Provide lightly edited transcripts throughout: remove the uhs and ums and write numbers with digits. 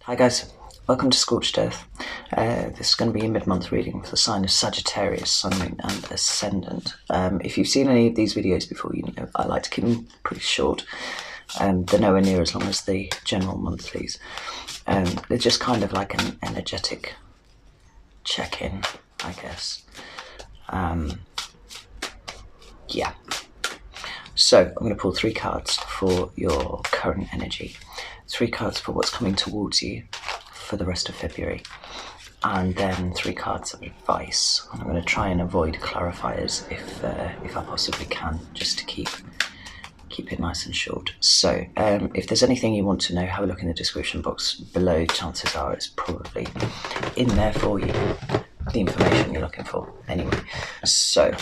Hi guys, welcome to Scorched Earth. This is going to be a mid-month reading for the sign of Sagittarius, Sun, Moon and Ascendant. If you've seen any of these videos before, you know I like to keep them pretty short. They're nowhere near as long as the general monthlies. They're just kind of like an energetic check-in, I guess. Yeah. So I'm going to pull 3 cards for your current energy, 3 cards for what's coming towards you for the rest of February, and then 3 cards of advice. I'm going to try and avoid clarifiers if I possibly can, just to keep it nice and short. So if there's anything you want to know, have a look in the description box below. Chances are it's probably in there for you, the information you're looking for. Anyway, so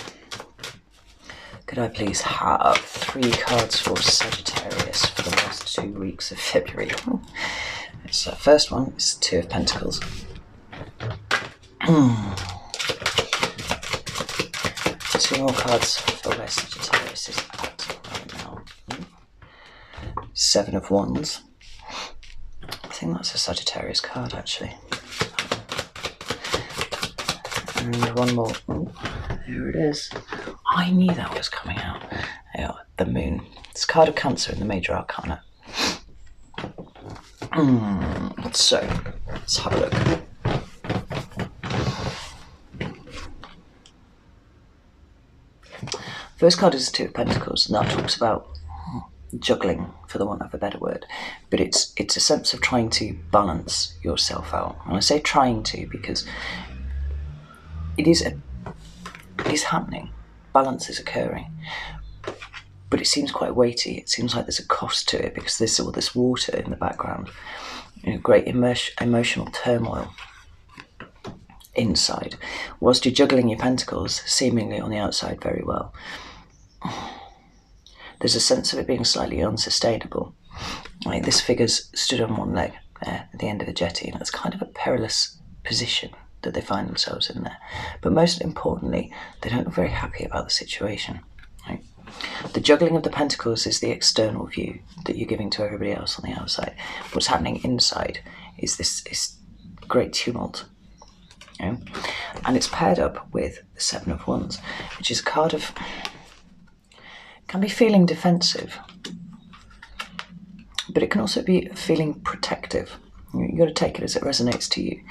could I please have 3 cards for Sagittarius for the last 2 weeks of February? So first one is 2 of Pentacles. 2 more cards for where Sagittarius is at right now. 7 of Wands. I think that's a Sagittarius card actually. And one more. Ooh, here it is. I knew that was coming out. Yeah, the Moon. It's a card of Cancer in the Major Arcana. So, let's have a look. First card is 2 of Pentacles, and that talks about juggling, for the want of a better word. But it's a sense of trying to balance yourself out. And I say trying to because it is happening. Balance is occurring, but it seems quite weighty. It seems like there's a cost to it because there's all this water in the background, great emotional turmoil inside, whilst you're juggling your pentacles seemingly on the outside very well. There's a sense of it being slightly unsustainable. Like this figure's stood on one leg at the end of the jetty, and it's kind of a perilous position that they find themselves in there. But most importantly, they don't look very happy about the situation. Right? The juggling of the pentacles is the external view that you're giving to everybody else on the outside. What's happening inside is this great tumult. And it's paired up with the 7 of Wands, which is a card of, can be feeling defensive, but it can also be feeling protective. You've got to take it as it resonates to you.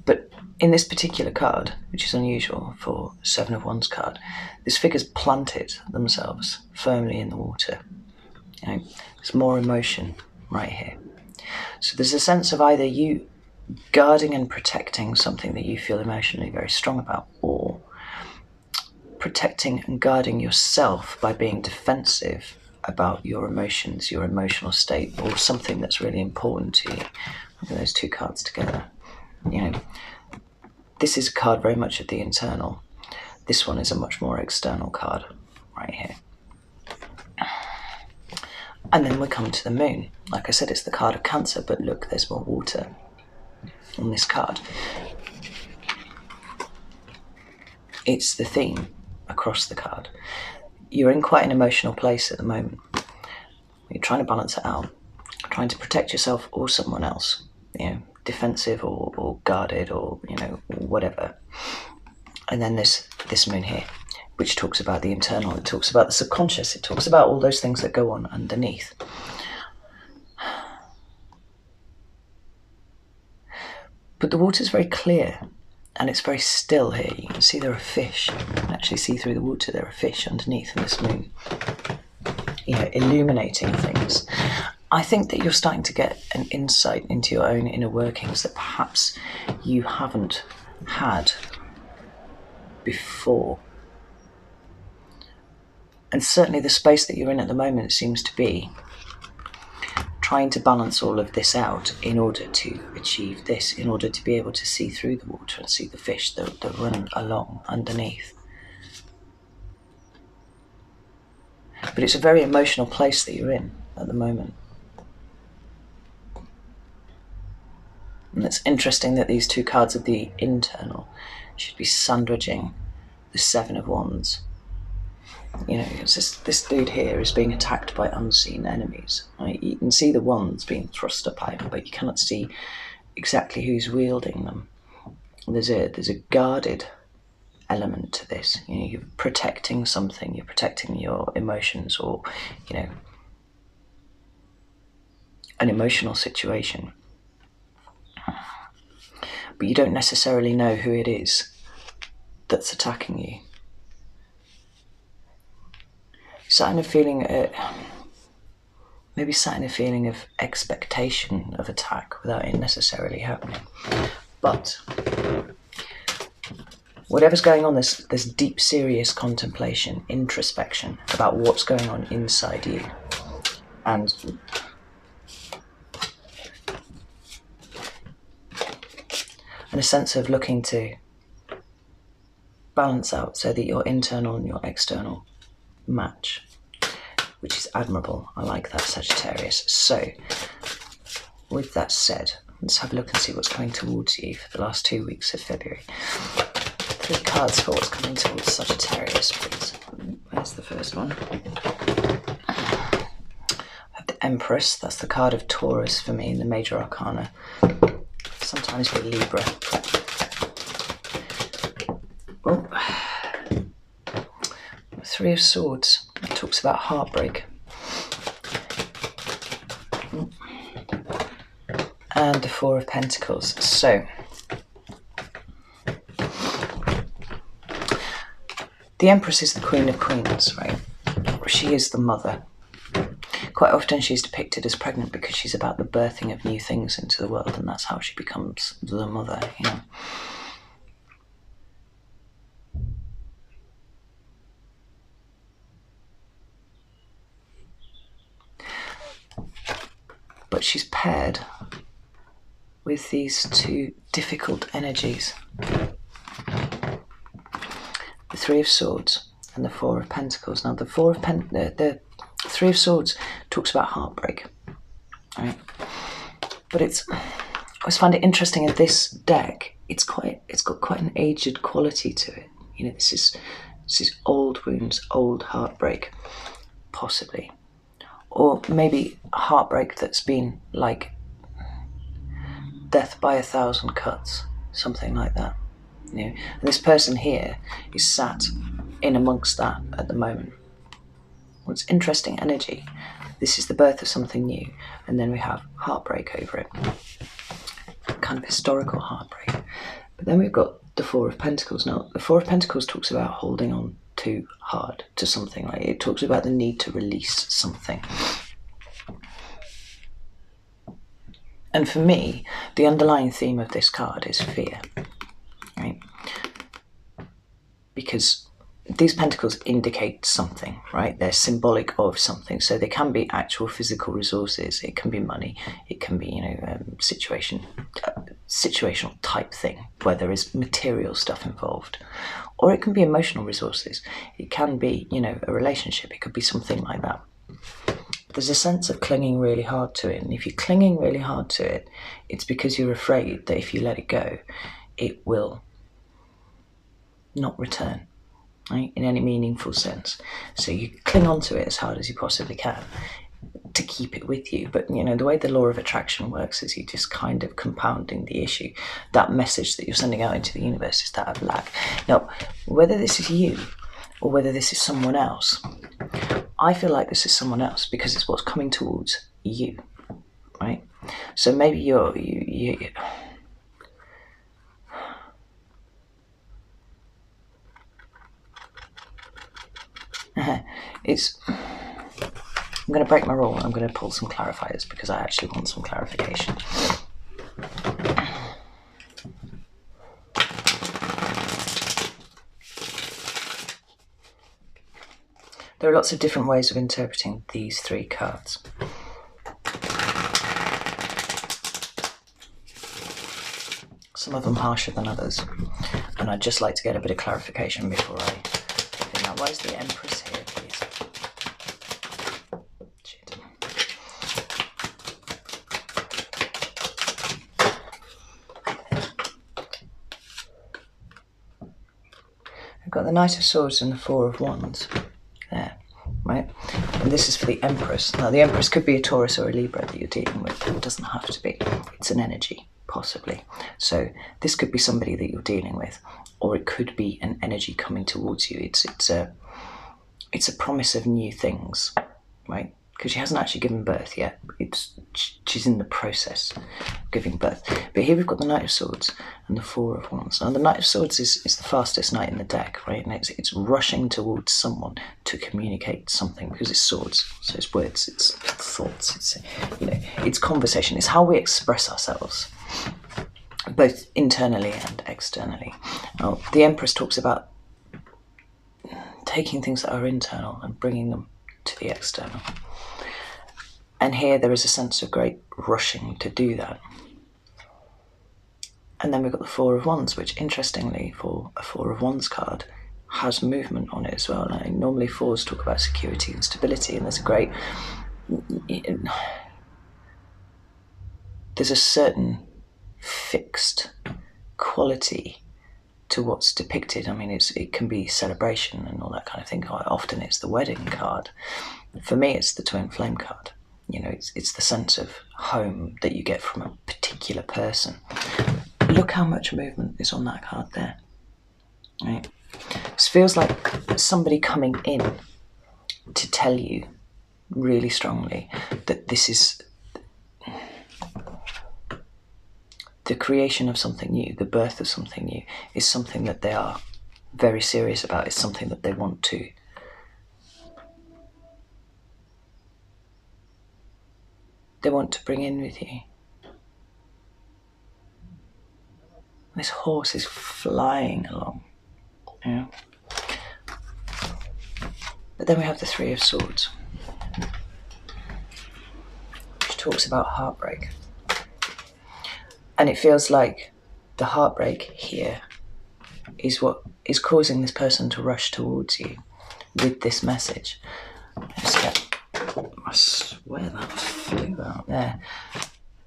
But in this particular card, which is unusual for 7 of Wands card, this figure's planted themselves firmly in the water. There's more emotion right here. So there's a sense of either you guarding and protecting something that you feel emotionally very strong about, or protecting and guarding yourself by being defensive about your emotions, your emotional state, or something that's really important to you. Look at those 2 cards together. This is a card very much of the internal. This one is a much more external card right here. And then we come to the Moon. Like I said, it's the card of Cancer, but look, there's more water on this card. It's the theme across the card. You're in quite an emotional place at the moment. You're trying to balance it out, trying to protect yourself or someone else, defensive or guarded or whatever. And then there's this Moon here, which talks about the internal. It talks about the subconscious. It talks about all those things that go on underneath. But the water's very clear and it's very still here. You can see there are fish. You can actually see through the water there are fish underneath in this Moon, illuminating things. I think that you're starting to get an insight into your own inner workings that perhaps you haven't had before. And certainly the space that you're in at the moment seems to be trying to balance all of this out in order to achieve this, in order to be able to see through the water and see the fish that run along underneath. But it's a very emotional place that you're in at the moment. And it's interesting that these 2 cards of the internal should be sandwiching the 7 of Wands. You know, this dude here is being attacked by unseen enemies. Right? You can see the wands being thrust up at him, but you cannot see exactly who's wielding them. There's a guarded element to this. You know, you're protecting something. You're protecting your emotions, or you know, an emotional situation. But you don't necessarily know who it is that's attacking you. Sat in a feeling, maybe sat in a feeling of expectation of attack without it necessarily happening. But whatever's going on, there's deep, serious contemplation, introspection about what's going on inside you. And a sense of looking to balance out so that your internal and your external match, which is admirable. I like that, Sagittarius. So, with that said, let's have a look and see what's coming towards you for the last 2 weeks of February. 3 cards for what's coming towards Sagittarius, please. Where's the first one? I have the Empress. That's the card of Taurus for me in the Major Arcana. Sometimes with Libra. Oh. 3 of Swords. It talks about heartbreak. And the 4 of Pentacles. So, the Empress is the Queen of Queens, right? She is the mother. Quite often she's depicted as pregnant because she's about the birthing of new things into the world, and that's how she becomes the mother, you know. But she's paired with these 2 difficult energies. The 3 of Swords and the 4 of Pentacles. Now the 3 of Swords talks about heartbreak, right? But I always find it interesting in this deck. It's got quite an aged quality to it. You know, this is old wounds, old heartbreak, possibly, or maybe heartbreak that's been like death by 1,000 cuts, something like that. You know, and this person here is sat in amongst that at the moment. Well, it's interesting energy. This is the birth of something new, and then we have heartbreak over it, kind of historical heartbreak. But then we've got the 4 of Pentacles. Now, the 4 of Pentacles talks about holding on too hard to something. Like, it talks about the need to release something. And for me, the underlying theme of this card is fear, right? Because these pentacles indicate something, right? They're symbolic of something. So they can be actual physical resources. It can be money. It can be, you know, situational type thing where there is material stuff involved. Or it can be emotional resources. It can be, you know, a relationship. It could be something like that. There's a sense of clinging really hard to it. And if you're clinging really hard to it, it's because you're afraid that if you let it go, it will not return, right? In any meaningful sense. So you cling on to it as hard as you possibly can to keep it with you. But, you know, the way the law of attraction works is you're just kind of compounding the issue. That message that you're sending out into the universe is that of lack. Now, whether this is you or whether this is someone else, I feel like this is someone else because it's what's coming towards you, right? So maybe I'm going to break my rule. I'm going to pull some clarifiers because I actually want some clarification. There are lots of different ways of interpreting these 3 cards. Some of them harsher than others. And I'd just like to get a bit of clarification before I think out. Why is the Empress here, please? Shit. I've got the Knight of Swords and the 4 of Wands. this is for the Empress. Now, the Empress could be a Taurus or a Libra that you're dealing with. It doesn't have to be. It's an energy, possibly. So this could be somebody that you're dealing with, or it could be an energy coming towards you. It's a promise of new things, right? Because she hasn't actually given birth yet. She's in the process of giving birth. But here we've got the Knight of Swords and the Four of Wands. Now, the Knight of Swords is the fastest knight in the deck, right? And it's rushing towards someone to communicate something, because it's swords, so it's words, it's thoughts, it's conversation. It's how we express ourselves, both internally and externally. Now, the Empress talks about taking things that are internal and bringing them to the external. And here there is a sense of great rushing to do that. And then we've got the Four of Wands, which, interestingly, for a Four of Wands card, has movement on it as well. And normally fours talk about security and stability, and there's a certain fixed quality to what's depicted. I mean, it can be celebration and all that kind of thing. Quite often it's the wedding card. For me, it's the twin flame card. It's the sense of home that you get from a particular person. Look how much movement is on that card there. Right? This feels like somebody coming in to tell you really strongly that this is the creation of something new, the birth of something new, is something that they are very serious about. It's something that they want to bring in with you. This horse is flying along. Yeah. But then we have the Three of Swords, which talks about heartbreak. And it feels like the heartbreak here is what is causing this person to rush towards you with this message. I swear that flew out there.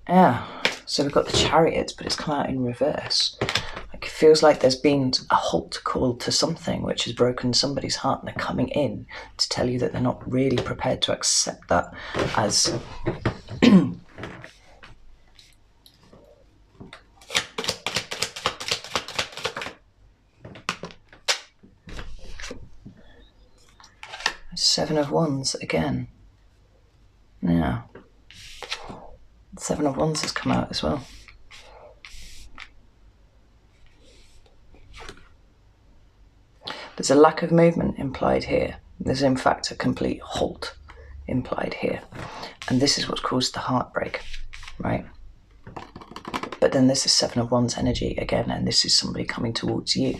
Yeah, so we've got the Chariots, but it's come out in reverse. Like, it feels like there's been a halt call to something which has broken somebody's heart, and they're coming in to tell you that they're not really prepared to accept that as Seven of Wands again. Yeah. Seven of Wands has come out as well. There's a lack of movement implied here. There's in fact a complete halt implied here. And this is what's caused the heartbreak, right? But then there's the Seven of Wands energy again, and this is somebody coming towards you.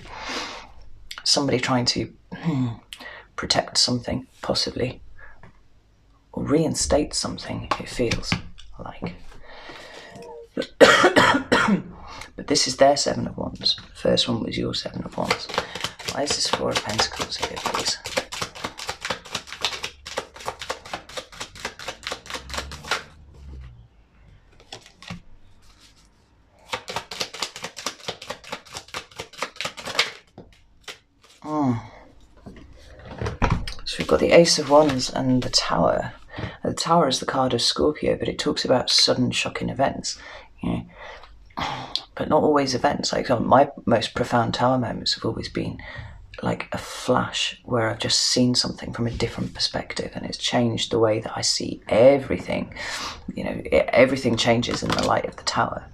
Somebody trying to protect something, possibly, or reinstate something, it feels like. But this is their Seven of Wands. The first one was your Seven of Wands. Why is this Four of Pentacles here, please? So we've got the Ace of Wands and the Tower. The Tower is the card of Scorpio, but it talks about sudden shocking events. But not always events. Like, my most profound Tower moments have always been like a flash where I've just seen something from a different perspective, and it's changed the way that I see everything. Everything changes in the light of the Tower.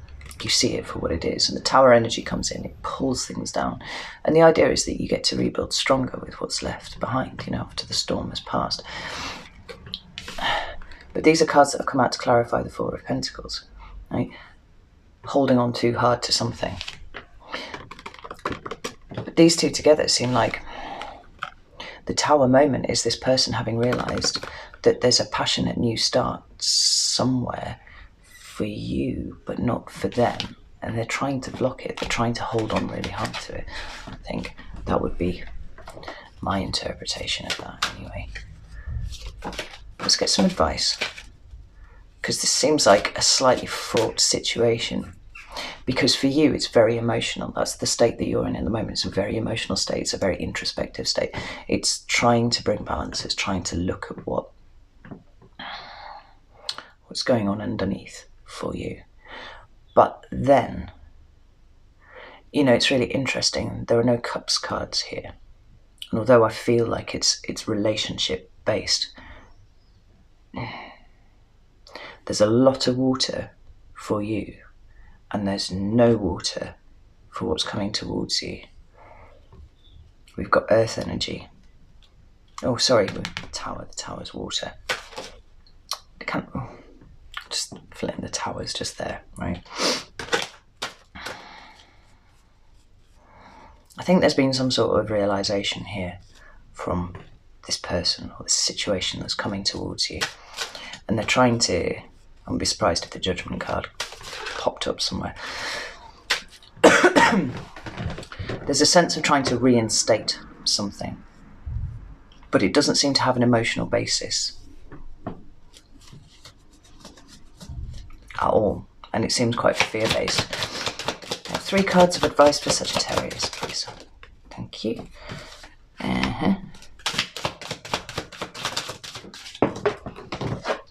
You see it for what it is, and the Tower energy comes in, it pulls things down, and the idea is that you get to rebuild stronger with what's left behind, after the storm has passed. But these are cards that have come out to clarify the Four of Pentacles, right? Holding on too hard to something. But these two together seem like the Tower moment is this person having realised that there's a passionate new start somewhere for you, but not for them. And they're trying to block it. They're trying to hold on really hard to it. I think that would be my interpretation of that anyway. Let's get some advice, because this seems like a slightly fraught situation. Because for you, it's very emotional. That's the state that you're in the moment. It's a very emotional state. It's a very introspective state. It's trying to bring balance. It's trying to look at what what's going on underneath for you. But then, you know, it's really interesting. There are no cups cards here. And although I feel like it's relationship based, there's a lot of water for you, and there's no water for what's coming towards you. We've got earth energy. Oh, sorry, the tower. The tower's water. I can't just flip the towers just there, right? I think there's been some sort of realization here from this person or this situation that's coming towards you, and they're trying to. I wouldn't be surprised if the Judgment card popped up somewhere. There's a sense of trying to reinstate something, but it doesn't seem to have an emotional basis at all, and it seems quite fear-based. 3 cards of advice for Sagittarius, please. Thank you.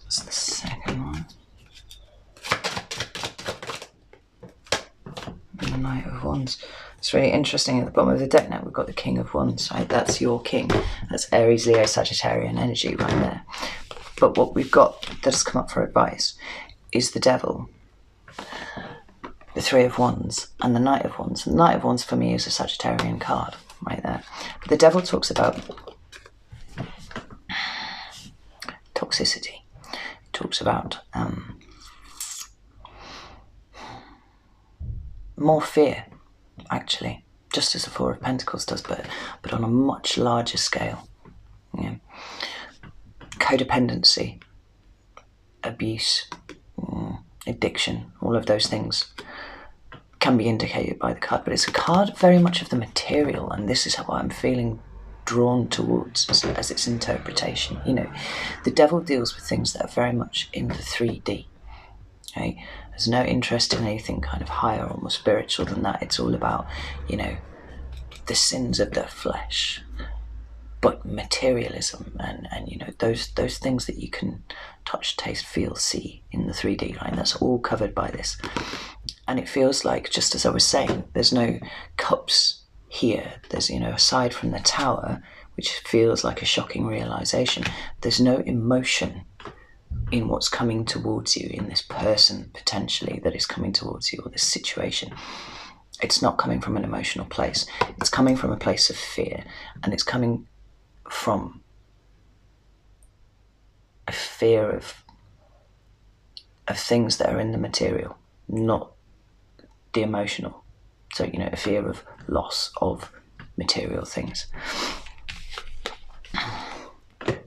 That's the second one. And the Knight of Wands. It's really interesting. At the bottom of the deck now, we've got the King of Wands, right? That's your king. That's Aries, Leo, Sagittarian energy right there. But what we've got that has come up for advice is the Devil, the 3 of Wands, and the Knight of Wands. And the Knight of Wands for me is a Sagittarian card right there. But the Devil talks about toxicity. It talks about more fear, actually, just as the 4 of Pentacles does, but on a much larger scale. You know, codependency, abuse, addiction, all of those things can be indicated by the card, but it's a card very much of the material, and this is what I'm feeling drawn towards as its interpretation. You know, the Devil deals with things that are very much in the 3D. Okay? There's no interest in anything kind of higher or more spiritual than that. It's all about, you know, the sins of the flesh, but materialism and you know, those things that you can touch, taste, feel, see in the 3D, right? That's all covered by this. And it feels like, just as I was saying, there's no cups here. There's, you know, aside from the Tower, which feels like a shocking realization, there's no emotion in what's coming towards you, in this person potentially that is coming towards you, or this situation. It's not coming from an emotional place. It's coming from a place of fear, and it's coming from a fear of things that are in the material, not the emotional. So, you know, a fear of loss of material things.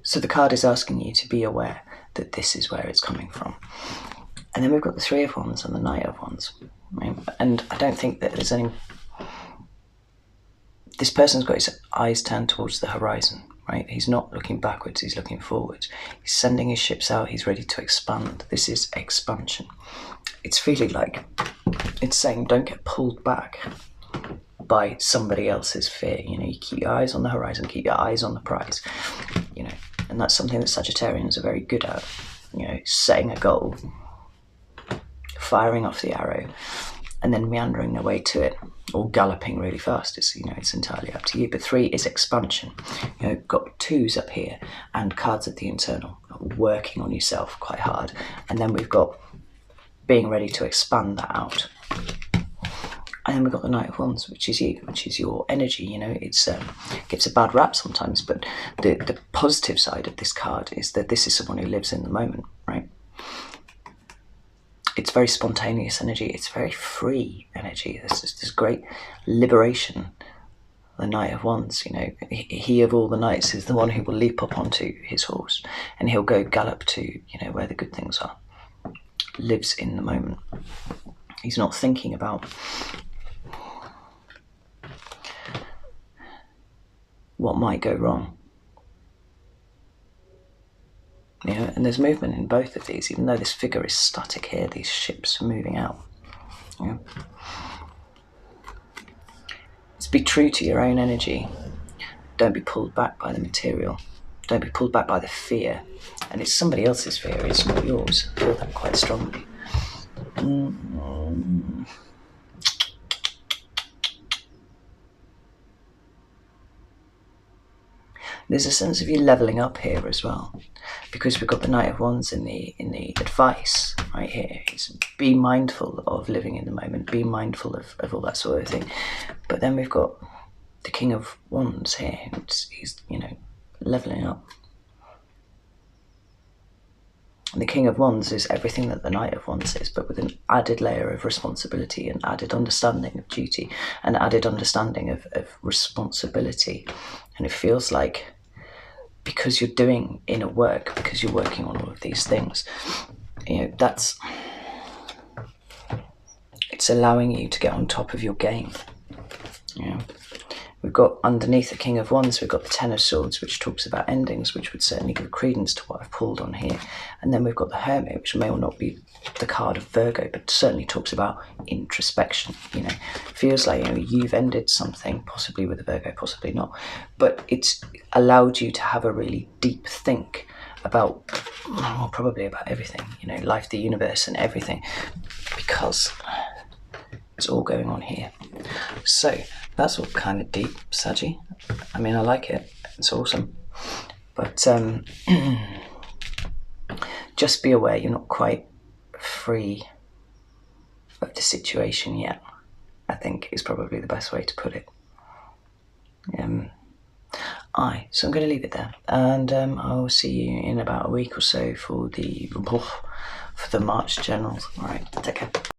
So the card is asking you to be aware that this is where it's coming from. And then we've got the 3 of Wands and the Knight of Wands. Right? And I don't think that there's any... This person's got his eyes turned towards the horizon, right? He's not looking backwards, he's looking forwards. He's sending his ships out, he's ready to expand. This is expansion. It's feeling like it's saying, don't get pulled back by somebody else's fear. You know, you keep your eyes on the horizon, keep your eyes on the prize, you know. And that's something that Sagittarians are very good at, you know, setting a goal, firing off the arrow, and then meandering their way to it, or galloping really fast. It's, you know, it's entirely up to you. But 3 is expansion. You know, got 2s up here and cards at the internal, working on yourself quite hard. And then we've got being ready to expand that out. And then we've got the Knight of Wands, which is you, which is your energy. You know, it's gets a bad rap sometimes, but the positive side of this card is that this is someone who lives in the moment, right? It's very spontaneous energy. It's very free energy. There's this great liberation. The Knight of Wands, you know, he of all the knights is the one who will leap up onto his horse and he'll go gallop to, you know, where the good things are. Lives in the moment. He's not thinking about what might go wrong. You know, and there's movement in both of these, even though this figure is static here, these ships are moving out. You know? Let's be true to your own energy. Don't be pulled back by the material. Don't be pulled back by the fear. And it's somebody else's fear, it's not yours. I feel that quite strongly. There's a sense of you leveling up here as well, because we've got the Knight of Wands in the advice right here. It's be mindful of living in the moment, be mindful of all that sort of thing. But then we've got the King of Wands here. He's leveling up. And the King of Wands is everything that the Knight of Wands is, but with an added layer of responsibility, and added understanding of duty, and added understanding of responsibility. And it feels like, because you're doing inner work, because you're working on all of these things, it's allowing you to get on top of your game. We've got underneath the King of Wands, we've got the Ten of Swords, which talks about endings, which would certainly give credence to what I've pulled on here. And then we've got the Hermit, which may or not be the card of Virgo, but certainly talks about introspection. Feels like you've ended something, possibly with a Virgo, possibly not, but it's allowed you to have a really deep think about, well, probably about everything, life, the universe, and everything, because it's all going on here. So that's all kind of deep, Saggy. I mean, I like it. It's awesome. But just be aware you're not quite free of the situation yet, I think is probably the best way to put it. So I'm going to leave it there, and I'll see you in about a week or so for the March generals. All right, take care.